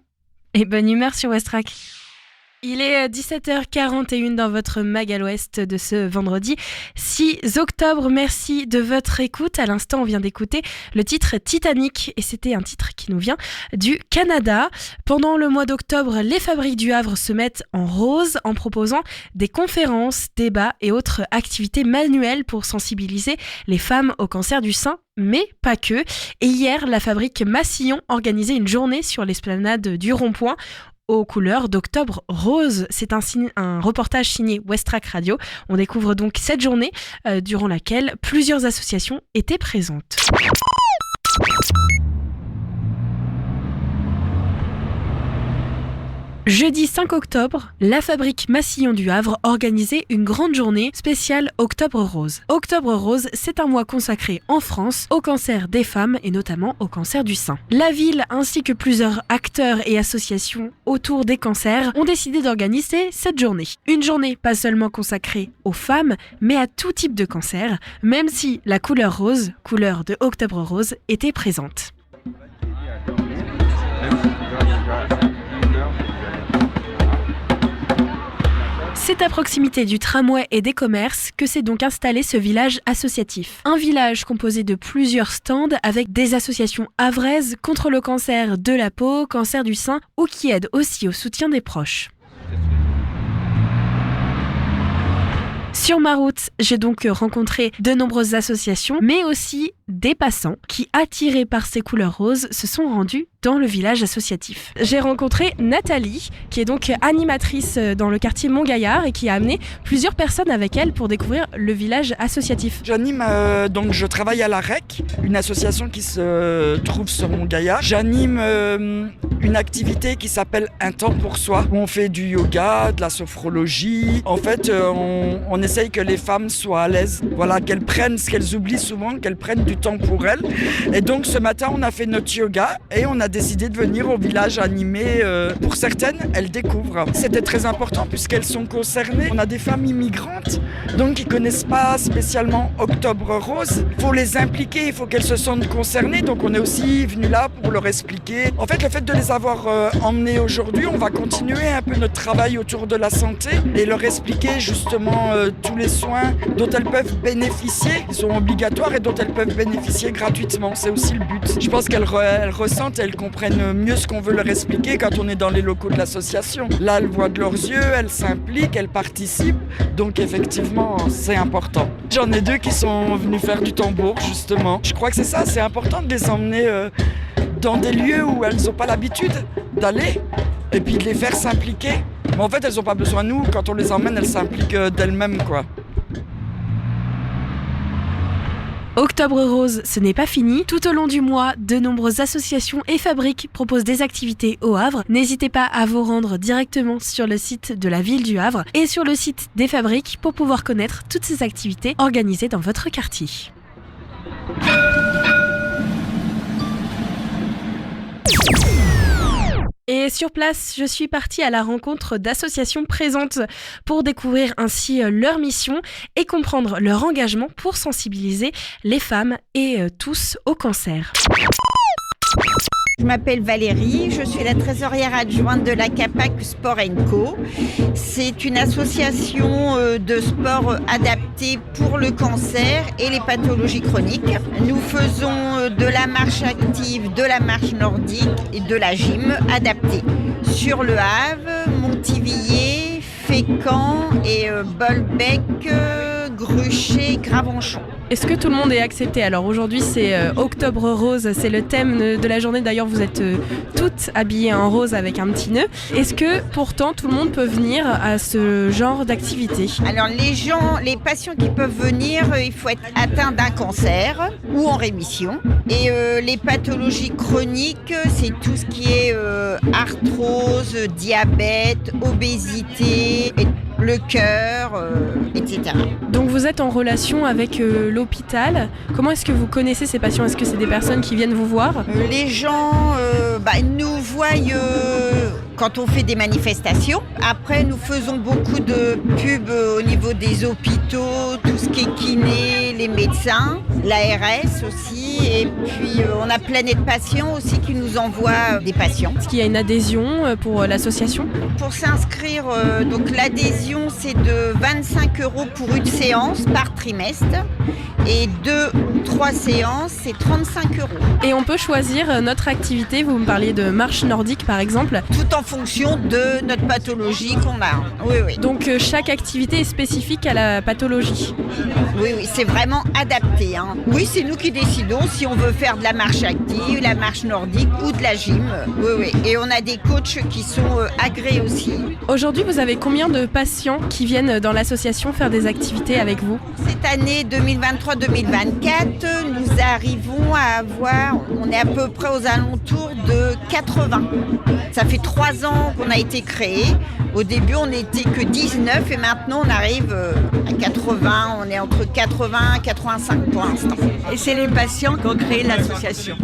[SPEAKER 2] et bonne humeur sur Westrack. Il est 17h41 dans votre mag à l'ouest de ce vendredi 6 octobre. Merci de votre écoute. À l'instant, on vient d'écouter le titre Titanic et c'était un titre qui nous vient du Canada. Pendant le mois d'octobre, les fabriques du Havre se mettent en rose en proposant des conférences, débats et autres activités manuelles pour sensibiliser les femmes au cancer du sein. Mais pas que. Et hier, la fabrique Massillon organisait une journée sur l'esplanade du Rond-Point aux couleurs d'Octobre Rose. C'est un reportage signé Westrack Radio. On découvre donc cette journée durant laquelle plusieurs associations étaient présentes. Jeudi 5 octobre, la fabrique Massillon du Havre organisait une grande journée spéciale Octobre Rose. Octobre Rose, c'est un mois consacré en France au cancer des femmes et notamment au cancer du sein. La ville ainsi que plusieurs acteurs et associations autour des cancers ont décidé d'organiser cette journée. Une journée pas seulement consacrée aux femmes, mais à tout type de cancer, même si la couleur rose, couleur de Octobre Rose, était présente. C'est à proximité du tramway et des commerces que s'est donc installé ce village associatif. Un village composé de plusieurs stands avec des associations havraises contre le cancer de la peau, cancer du sein ou qui aident aussi au soutien des proches. Sur ma route, j'ai donc rencontré de nombreuses associations, mais aussi des passants qui, attirés par ces couleurs roses, se sont rendus dans le village associatif. J'ai rencontré Nathalie, qui est donc animatrice dans le quartier Montgaillard et qui a amené plusieurs personnes avec elle pour découvrir le village associatif.
[SPEAKER 11] J'anime, donc je travaille à la REC, une association qui se trouve sur Montgaillard. J'anime une activité qui s'appelle Un temps pour soi, où on fait du yoga, de la sophrologie. En fait, on essaye que les femmes soient à l'aise, voilà, qu'elles prennent ce qu'elles oublient souvent, qu'elles prennent du temps pour elles. Et donc ce matin, on a fait notre yoga et on a décidé de venir au village animer. Pour certaines, elles découvrent. C'était très important puisqu'elles sont concernées. On a des femmes immigrantes, donc qui ne connaissent pas spécialement Octobre Rose. Il faut les impliquer, il faut qu'elles se sentent concernées. Donc on est aussi venu là pour leur expliquer. En fait, le fait de les avoir emmenées aujourd'hui, on va continuer un peu notre travail autour de la santé et leur expliquer justement tous les soins dont elles peuvent bénéficier. Ils sont obligatoires et dont elles peuvent bénéficier gratuitement. C'est aussi le but. Je pense qu'elles ressentent et elles comprennent mieux ce qu'on veut leur expliquer quand on est dans les locaux de l'association. Là, elles voient de leurs yeux, elles s'impliquent, elles participent. Donc effectivement, c'est important. J'en ai 2 qui sont venus faire du tambour, justement. Je crois que c'est ça, c'est important de les emmener dans des lieux où elles n'ont pas l'habitude d'aller et puis de les faire s'impliquer. Mais en fait, elles n'ont pas besoin de nous. Quand on les emmène, elles s'impliquent d'elles-mêmes, quoi.
[SPEAKER 2] Octobre Rose, ce n'est pas fini. Tout au long du mois, de nombreuses associations et fabriques proposent des activités au Havre. N'hésitez pas à vous rendre directement sur le site de la ville du Havre et sur le site des fabriques pour pouvoir connaître toutes ces activités organisées dans votre quartier. Et sur place, je suis partie à la rencontre d'associations présentes pour découvrir ainsi leur mission et comprendre leur engagement pour sensibiliser les femmes et tous au cancer.
[SPEAKER 12] Je m'appelle Valérie, je suis la trésorière adjointe de la CAPAC Sport & Co. C'est une association de sport adaptée pour le cancer et les pathologies chroniques. Nous faisons de la marche active, de la marche nordique et de la gym adaptée sur le Havre, Montivilliers, Fécamp et Bolbec, Gruchet, Gravenchon.
[SPEAKER 2] Est-ce que tout le monde est accepté ? Alors aujourd'hui c'est Octobre Rose, c'est le thème de la journée. D'ailleurs vous êtes toutes habillées en rose avec un petit nœud. Est-ce que pourtant tout le monde peut venir à ce genre d'activité ?
[SPEAKER 12] Alors les patients qui peuvent venir, il faut être atteint d'un cancer ou en rémission. Et les pathologies chroniques, c'est tout ce qui est arthrose, diabète, obésité, le cœur, etc.
[SPEAKER 2] Donc vous êtes en relation avec l'hôpital. Comment est-ce que vous connaissez ces patients ? Est-ce que c'est des personnes qui viennent vous voir ?
[SPEAKER 12] Les gens nous voient quand on fait des manifestations. Après, nous faisons beaucoup de pubs au niveau des hôpitaux, tout ce qui est kiné, les médecins, l'ARS aussi. Et puis, on a Planète Patient aussi qui nous envoie des patients.
[SPEAKER 2] Est-ce qu'il y a une adhésion pour l'association ?
[SPEAKER 12] Pour s'inscrire, donc l'adhésion, c'est de 25 € pour une séance par trimestre. Et 2 ou 3 séances, c'est 35 €.
[SPEAKER 2] Et on peut choisir notre activité, vous me parliez de marche nordique par exemple.
[SPEAKER 12] Tout en fonction de notre pathologie qu'on a. Oui, oui.
[SPEAKER 2] Donc chaque activité est spécifique à la pathologie.
[SPEAKER 12] Oui, oui, c'est vraiment adapté. Hein. Oui, c'est nous qui décidons si on veut faire de la marche active, la marche nordique ou de la gym. Oui, oui. Et on a des coachs qui sont agréés aussi.
[SPEAKER 2] Aujourd'hui, vous avez combien de patients qui viennent dans l'association faire des activités avec vous ?
[SPEAKER 12] Cette année 2023-2024, nous arrivons à avoir, on est à peu près aux alentours de 80. Ça fait 3 ans qu'on a été créé. Au début, on n'était que 19 et maintenant, on arrive à 80. On est entre 80 et 85 pour l'instant.
[SPEAKER 13] Et c'est les patients qui ont créé l'association.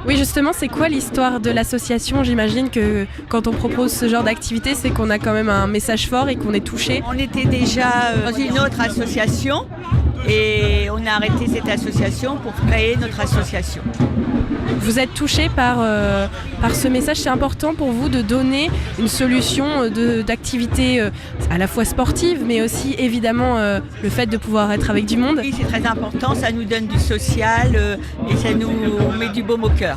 [SPEAKER 2] Oui, justement, c'est quoi l'histoire de l'association ? J'imagine que quand on propose ce genre d'activité, c'est qu'on a quand même un message fort et qu'on est touché.
[SPEAKER 13] On était déjà dans une autre association et on a arrêté cette association pour créer notre association.
[SPEAKER 2] Vous êtes touché par ce message, c'est important pour vous de donner une solution d'activité à la fois sportive, mais aussi évidemment le fait de pouvoir être avec du monde.
[SPEAKER 13] Oui, c'est très important, ça nous donne du social et ça nous met du baume au cœur.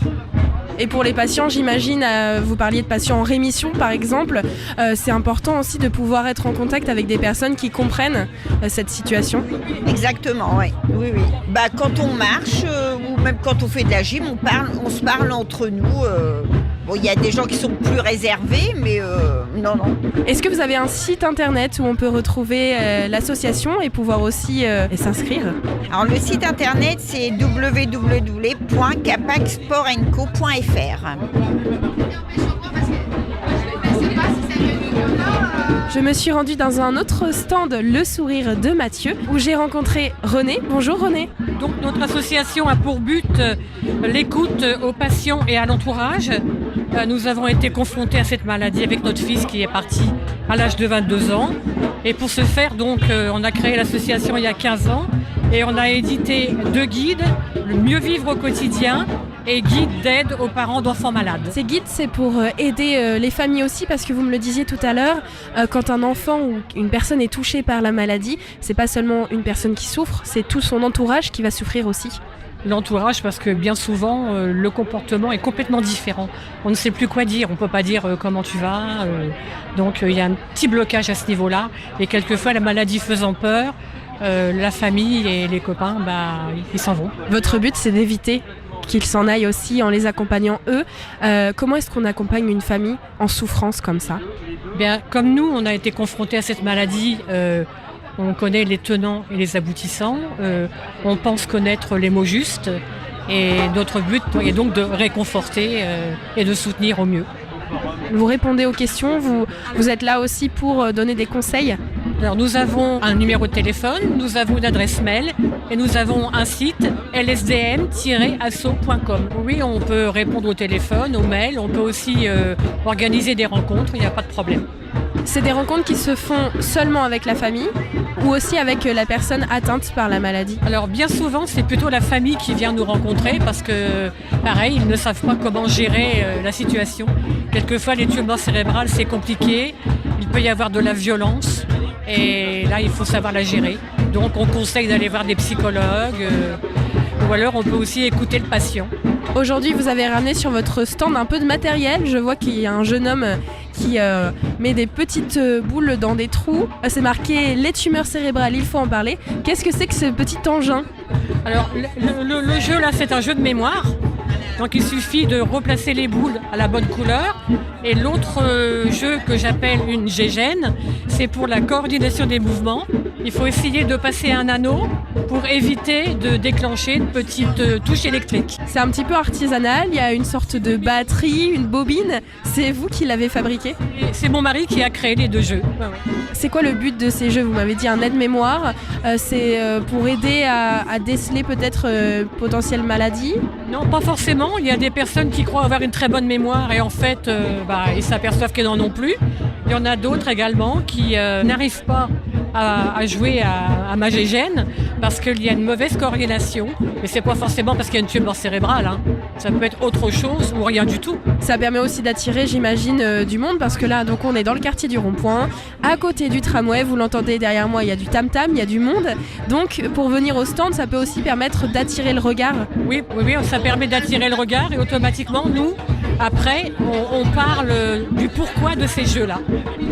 [SPEAKER 2] Et pour les patients, j'imagine, vous parliez de patients en rémission par exemple, c'est important aussi de pouvoir être en contact avec des personnes qui comprennent cette situation.
[SPEAKER 12] Exactement, oui. Oui, oui. Bah, quand on marche ou même quand on fait de la gym, on se parle entre nous. Bon, il y a des gens qui sont plus réservés, mais non.
[SPEAKER 2] Est-ce que vous avez un site internet où on peut retrouver l'association et pouvoir aussi s'inscrire ?
[SPEAKER 12] Alors le site internet c'est www.capacsportandco.fr.
[SPEAKER 2] Je me suis rendue dans un autre stand, Le Sourire de Mathieu, où j'ai rencontré René. Bonjour René.
[SPEAKER 14] Donc notre association a pour but l'écoute aux patients et à l'entourage. Nous avons été confrontés à cette maladie avec notre fils qui est parti à l'âge de 22 ans. Et pour ce faire, donc, on a créé l'association il y a 15 ans et on a édité 2 guides, le mieux vivre au quotidien et guide d'aide aux parents d'enfants malades.
[SPEAKER 2] Ces guides, c'est pour aider les familles aussi, parce que vous me le disiez tout à l'heure, quand un enfant ou une personne est touchée par la maladie, c'est pas seulement une personne qui souffre, c'est tout son entourage qui va souffrir aussi.
[SPEAKER 14] L'entourage, parce que bien souvent, le comportement est complètement différent. On ne sait plus quoi dire, on ne peut pas dire comment tu vas. Donc il y a un petit blocage à ce niveau-là. Et quelquefois, la maladie faisant peur, la famille et les copains, ils s'en vont.
[SPEAKER 2] Votre but, c'est d'éviter qu'ils s'en aillent aussi en les accompagnant eux. Comment est-ce qu'on accompagne une famille en souffrance comme ça ?
[SPEAKER 14] Bien, comme nous, on a été confrontés à cette maladie, on connaît les tenants et les aboutissants, on pense connaître les mots justes et notre but est donc de réconforter et de soutenir au mieux.
[SPEAKER 2] Vous répondez aux questions, vous êtes là aussi pour donner des conseils ?
[SPEAKER 14] Alors nous avons un numéro de téléphone, nous avons une adresse mail et nous avons un site lsdm-asso.com. Oui, on peut répondre au téléphone, au mail, on peut aussi organiser des rencontres, il n'y a pas de problème.
[SPEAKER 2] C'est des rencontres qui se font seulement avec la famille ou aussi avec la personne atteinte par la maladie ?
[SPEAKER 14] Alors bien souvent, c'est plutôt la famille qui vient nous rencontrer parce que, pareil, ils ne savent pas comment gérer la situation. Quelquefois, les tumeurs cérébrales, c'est compliqué. Il peut y avoir de la violence et là, il faut savoir la gérer. Donc, on conseille d'aller voir des psychologues ou alors on peut aussi écouter le patient.
[SPEAKER 2] Aujourd'hui, vous avez ramené sur votre stand un peu de matériel. Je vois qu'il y a un jeune homme qui met des petites boules dans des trous. C'est marqué « Les tumeurs cérébrales, il faut en parler ». Qu'est-ce que c'est que ce petit engin ?
[SPEAKER 14] Alors, le jeu, là, c'est un jeu de mémoire. Donc, il suffit de replacer les boules à la bonne couleur. Et l'autre jeu que j'appelle une gégène, c'est pour la coordination des mouvements. Il faut essayer de passer un anneau pour éviter de déclencher une petite touche électrique.
[SPEAKER 2] C'est un petit peu artisanal, il y a une sorte de batterie, une bobine. C'est vous qui l'avez fabriqué ?
[SPEAKER 14] C'est mon mari qui a créé les 2 jeux. Ouais.
[SPEAKER 2] C'est quoi le but de ces jeux ? Vous m'avez dit un aide-mémoire. C'est pour aider à déceler peut-être potentielles maladies ?
[SPEAKER 14] Non, pas forcément. Effectivement, il y a des personnes qui croient avoir une très bonne mémoire et en fait, ils s'aperçoivent qu'elles n'en ont plus. Il y en a d'autres également qui n'arrivent pas à jouer à Magégène parce qu'il y a une mauvaise corrélation. Mais c'est pas forcément parce qu'il y a une tumeur cérébrale. Ça peut être autre chose ou rien du tout.
[SPEAKER 2] Ça permet aussi d'attirer, j'imagine, du monde parce que là, donc, on est dans le quartier du Rond-Point, à côté du tramway. Vous l'entendez derrière moi, il y a du tam-tam, il y a du monde. Donc, pour venir au stand, ça peut aussi permettre d'attirer le regard.
[SPEAKER 14] Oui, ça permet d'attirer le regard et automatiquement, nous, après, on parle du pourquoi de ces jeux-là.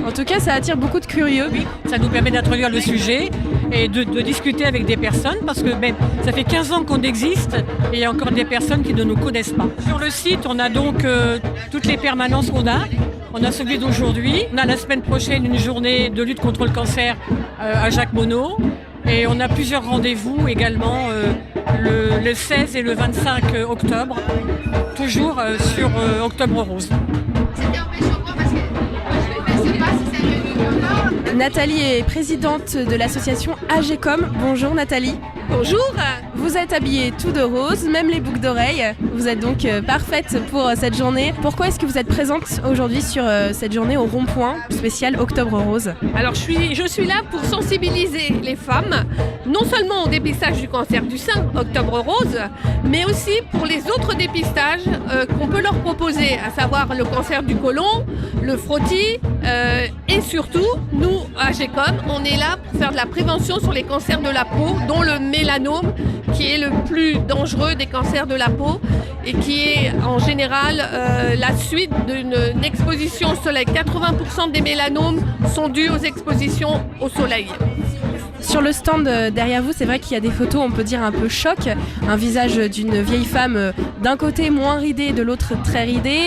[SPEAKER 2] En tout cas, ça attire beaucoup de curieux.
[SPEAKER 14] Oui, ça nous permet d'introduire le sujet et de discuter avec des personnes parce que ça fait 15 ans qu'on existe et il y a encore des personnes qui ne nous connaissent pas. Sur le site, on a donc toutes les permanences qu'on a. On a celui d'aujourd'hui. On a la semaine prochaine une journée de lutte contre le cancer à Jacques Monod. Et on a plusieurs rendez-vous également le 16 et le 25 octobre, toujours sur Octobre Rose.
[SPEAKER 2] Nathalie est présidente de l'association AGCOM. Bonjour Nathalie.
[SPEAKER 15] Bonjour.
[SPEAKER 2] Vous êtes habillée tout de rose, même les boucles d'oreilles. Vous êtes donc parfaite pour cette journée. Pourquoi est-ce que vous êtes présente aujourd'hui sur cette journée au Rond-Point spécial Octobre Rose?
[SPEAKER 15] Alors je suis là pour sensibiliser les femmes, non seulement au dépistage du cancer du sein, Octobre Rose, mais aussi pour les autres dépistages qu'on peut leur proposer, à savoir le cancer du côlon, le frottis et surtout, nous, à AGCOM, on est là pour faire de la prévention sur les cancers de la peau, dont le mélanome, qui est le plus dangereux des cancers de la peau et qui est en général la suite d'une exposition au soleil. 80% des mélanomes sont dus aux expositions au soleil.
[SPEAKER 2] Sur le stand derrière vous, c'est vrai qu'il y a des photos, on peut dire un peu choc. Un visage d'une vieille femme d'un côté moins ridé, de l'autre très ridé,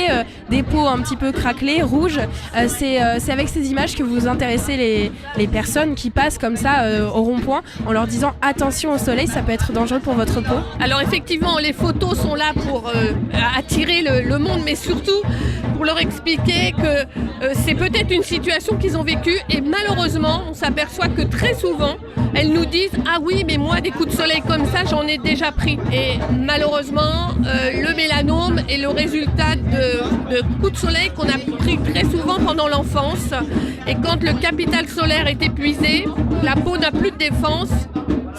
[SPEAKER 2] des peaux un petit peu craquelées, rouges. C'est avec ces images que vous intéressez les personnes qui passent comme ça au rond-point en leur disant attention au soleil, ça peut être dangereux pour votre peau.
[SPEAKER 15] Alors effectivement, les photos sont là pour attirer le monde, mais surtout pour leur expliquer que c'est peut-être une situation qu'ils ont vécue et malheureusement, on s'aperçoit que très souvent, elles nous disent « Ah oui, mais moi, des coups de soleil comme ça, j'en ai déjà pris. » Et malheureusement, le mélanome est le résultat de coups de soleil qu'on a pris très souvent pendant l'enfance. Et quand le capital solaire est épuisé, la peau n'a plus de défense.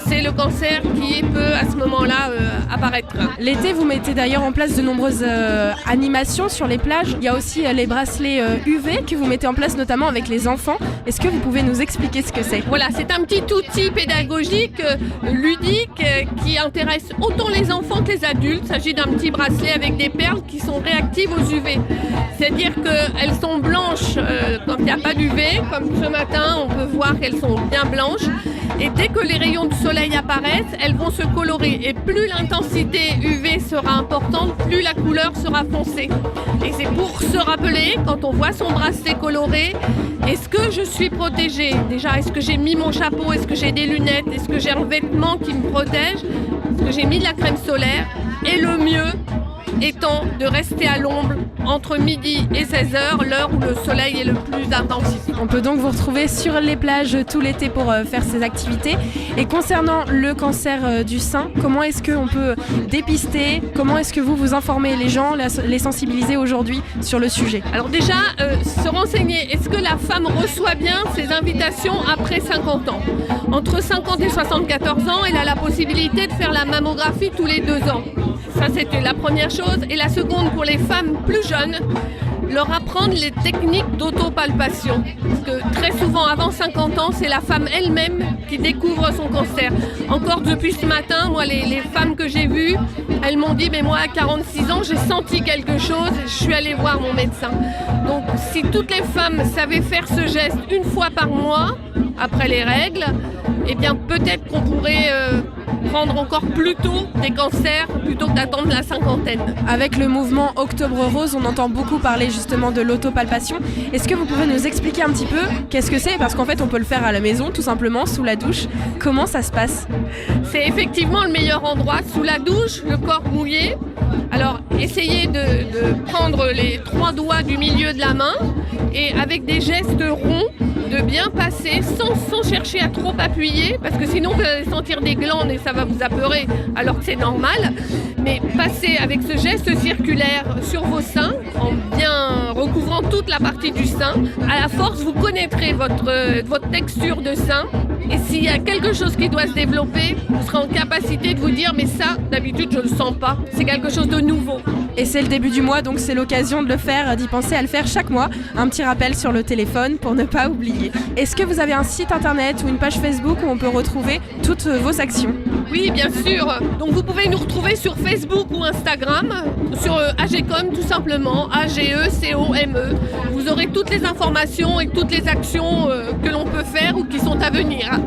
[SPEAKER 15] C'est le cancer qui peut à ce moment-là apparaître.
[SPEAKER 2] L'été, vous mettez d'ailleurs en place de nombreuses animations sur les plages. Il y a aussi les bracelets UV que vous mettez en place notamment avec les enfants. Est-ce que vous pouvez nous expliquer ce que c'est?
[SPEAKER 15] Voilà, c'est un petit outil pédagogique, ludique, qui intéresse autant les enfants que les adultes. Il s'agit d'un petit bracelet avec des perles qui sont réactives aux UV. C'est-à-dire qu'elles sont blanches quand il n'y a pas d'UV. Comme ce matin, on peut voir qu'elles sont bien blanches. Et dès que les rayons du soleil apparaissent, elles vont se colorer. Et plus l'intensité UV sera importante, plus la couleur sera foncée. Et c'est pour se rappeler, quand on voit son bracelet coloré, est-ce que je suis protégée? Déjà, est-ce que j'ai mis mon chapeau? Est-ce que j'ai des lunettes? Est-ce que j'ai un vêtement qui me protège? Est-ce que j'ai mis de la crème solaire? Et le mieux étant de rester à l'ombre entre midi et 16h, l'heure où le soleil est le plus intensif.
[SPEAKER 2] On peut donc vous retrouver sur les plages tout l'été pour faire ces activités. Et concernant le cancer du sein, comment est-ce qu'on peut dépister? Comment est-ce que vous informez les gens, les sensibiliser aujourd'hui sur le sujet?
[SPEAKER 15] Alors déjà, se renseigner, est-ce que la femme reçoit bien ses invitations après 50 ans? Entre 50 et 74 ans, elle a la possibilité de faire la mammographie tous les 2 ans. Ça, c'était la première chose. Et la seconde, pour les femmes plus jeunes, leur apprendre les techniques d'autopalpation. Parce que très souvent, avant 50 ans, c'est la femme elle-même qui découvre son cancer. Encore depuis ce matin, moi, les femmes que j'ai vues, elles m'ont dit, mais moi, à 46 ans, j'ai senti quelque chose, je suis allée voir mon médecin. Donc, si toutes les femmes savaient faire ce geste une fois par mois, après les règles, eh bien, peut-être qu'on pourrait prendre encore plus tôt des cancers plutôt que d'attendre la cinquantaine.
[SPEAKER 2] Avec le mouvement Octobre Rose, on entend beaucoup parler justement de l'autopalpation. Est-ce que vous pouvez nous expliquer un petit peu qu'est-ce que c'est? Parce qu'en fait, on peut le faire à la maison, tout simplement, sous la douche. Comment ça se passe?
[SPEAKER 15] C'est effectivement le meilleur endroit, sous la douche, le corps mouillé. Alors, essayez de prendre les 3 doigts du milieu de la main et avec des gestes ronds, de bien passer sans chercher à trop appuyer, parce que sinon vous allez sentir des glandes et ça va vous apeurer, alors que c'est normal. Mais passez avec ce geste circulaire sur vos seins, en bien recouvrant toute la partie du sein. À la force, vous connaîtrez votre texture de sein. Et s'il y a quelque chose qui doit se développer, vous serez en capacité de vous dire mais ça, d'habitude, je le sens pas. C'est quelque chose de nouveau.
[SPEAKER 2] Et c'est le début du mois, donc c'est l'occasion de le faire, d'y penser à le faire chaque mois. Un petit rappel sur le téléphone pour ne pas oublier. Est-ce que vous avez un site internet ou une page Facebook où on peut retrouver toutes vos actions ?
[SPEAKER 15] Oui, bien sûr. Donc vous pouvez nous retrouver sur Facebook ou Instagram, sur AGECOM tout simplement, AGECOME. Vous aurez toutes les informations et toutes les actions que l'on peut faire ou qui sont à venir.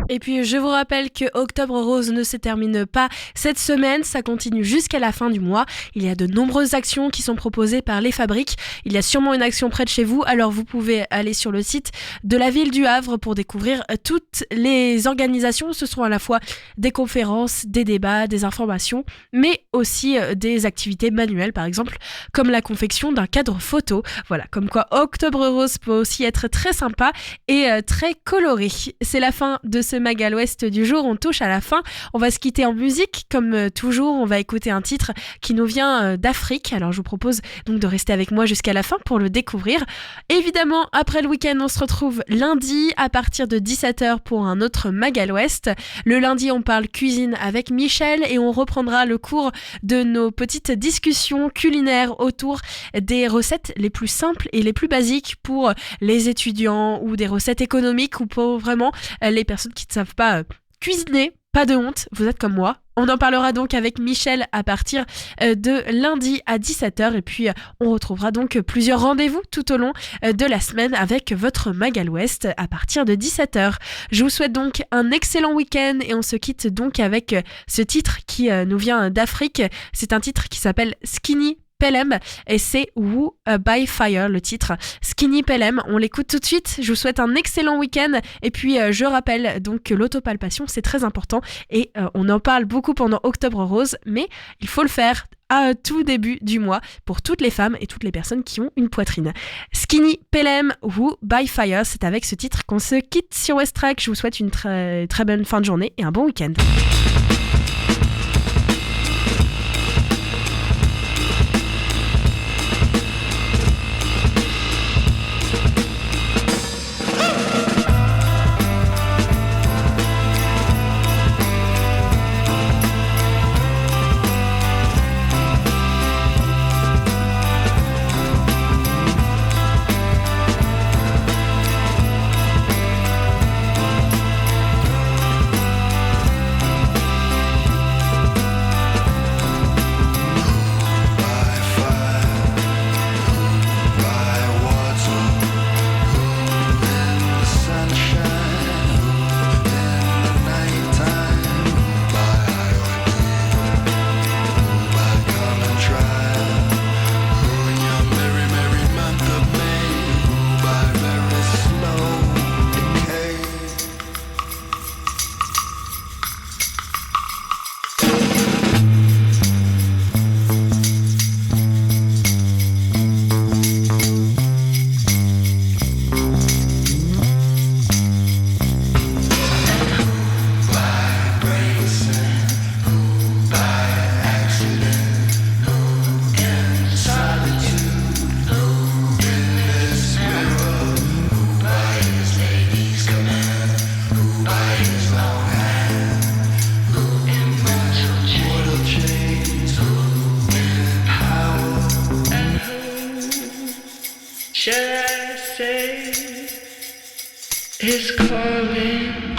[SPEAKER 2] Et puis je vous rappelle que Octobre Rose ne se termine pas cette semaine, ça continue jusqu'à la fin du mois. Il y a de nombreuses actions qui sont proposées par les fabriques. Il y a sûrement une action près de chez vous, alors vous pouvez aller sur le site de la ville du Havre pour découvrir toutes les organisations. Ce seront à la fois des conférences, des débats, des informations, mais aussi des activités manuelles par exemple, comme la confection d'un cadre photo. Voilà, comme quoi Octobre Rose peut aussi être très sympa et très coloré. C'est la fin de ce Magal Ouest du jour, on touche à la fin. On va se quitter en musique, comme toujours, on va écouter un titre qui nous vient d'Afrique. Alors je vous propose donc de rester avec moi jusqu'à la fin pour le découvrir. Évidemment, après le week-end, on se retrouve lundi à partir de 17h pour un autre Magal Ouest. Le lundi, on parle cuisine avec Michel et on reprendra le cours de nos petites discussions culinaires autour des recettes les plus simples et les plus basiques pour les étudiants ou des recettes économiques ou pour vraiment les personnes qui ne savent pas cuisiner. Pas de honte, vous êtes comme moi. On en parlera donc avec Michel à partir de lundi à 17h et puis on retrouvera donc plusieurs rendez-vous tout au long de la semaine avec votre Magal Ouest à partir de 17h. Je vous souhaite donc un excellent week-end et on se quitte donc avec ce titre qui nous vient d'Afrique. C'est un titre qui s'appelle Skinny Pelem et c'est Woo by Fire le titre. Skinny Pelem, on l'écoute tout de suite. Je vous souhaite un excellent week-end et puis je rappelle donc que l'autopalpation c'est très important et on en parle beaucoup pendant Octobre Rose, mais il faut le faire à tout début du mois pour toutes les femmes et toutes les personnes qui ont une poitrine. Skinny Pelem, Woo by Fire, c'est avec ce titre qu'on se quitte sur West Track. Je vous souhaite une très bonne fin de journée et un bon week-end.
[SPEAKER 10] Shall I say it's calling?